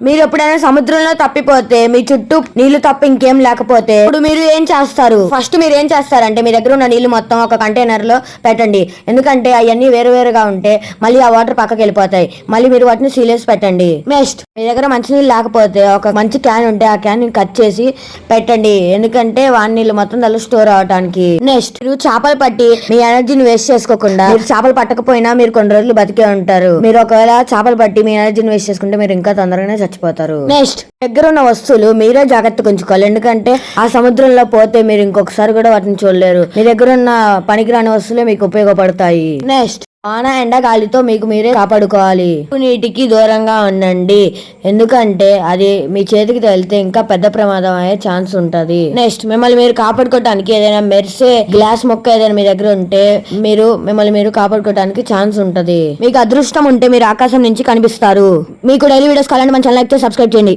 మీరు ఎప్పుడైనా సముద్రంలో తప్పిపోతే మీ చుట్టూ నీళ్లు తప్ప ఇంకేం లేకపోతే ఇప్పుడు మీరు ఏం చేస్తారు? ఫస్ట్ మీరు ఏం చేస్తారంటే మీ దగ్గర ఉన్న నీళ్లు మొత్తం ఒక కంటైనర్ లో పెట్టండి. ఎందుకంటే అవన్నీ వేరువేరుగా ఉంటే మళ్ళీ ఆ వాటర్ పక్కకి వెళ్ళిపోతాయి. మళ్ళీ మీరు వాటిని సీలేసి పెట్టండి. నెక్స్ట్ మీ దగ్గర మంచినీళ్ళు లేకపోతే ఒక మంచి క్యాన్ ఉంటే ఆ క్యాన్ కట్ చేసి పెట్టండి. ఎందుకంటే వాడి నీళ్ళు మొత్తం దానిలో స్టోర్ అవడానికి. నెక్స్ట్ మీరు చేపలు పట్టి మీ ఎనర్జీని వేస్ట్ చేసుకోకుండా, మీరు చేపలు పట్టకపోయినా మీరు కొన్ని రోజులు బతికే ఉంటారు. మీరు ఒకవేళ చేపలు పట్టి మీ ఎనర్జీని వేస్ట్ చేసుకుంటే మీరు ఇంకా తొందరగానే చచ్చిపోతారు. నెక్స్ట్ దగ్గర ఉన్న వస్తువులు మీరే జాగ్రత్తగా ఉంచుకోవాలి. ఎందుకంటే ఆ సముద్రంలో పోతే మీరు ఇంకొకసారి కూడా వాటిని చూడలేరు. మీ దగ్గర ఉన్న పనికిరాని వస్తువులే మీకు ఉపయోగపడతాయి. నెక్స్ట్ వాన ఎండ గాలితో మీకు మీరే కాపాడుకోవాలి. నీటికి దూరంగా ఉండండి. ఎందుకంటే అది మీ చేతికి తగిలితే ఇంకా పెద్ద ప్రమాదం అయ్యే ఛాన్స్ ఉంటది. నెక్స్ట్ మిమ్మల్ని మీరు కాపాడుకోవడానికి ఏదైనా మెరిసే గ్లాస్ మొక్క ఏదైనా మీ దగ్గర ఉంటే మిమ్మల్ని మీరు కాపాడుకోవడానికి ఛాన్స్ ఉంటది. మీకు అదృష్టం ఉంటే మీరు ఆకాశం నుంచి కనిపిస్తారు. మీకు డైలీ వీడియోస్ కావాలంటే మన ఛానల్ లైక్ చేసి సబ్స్క్రైబ్ చేయండి.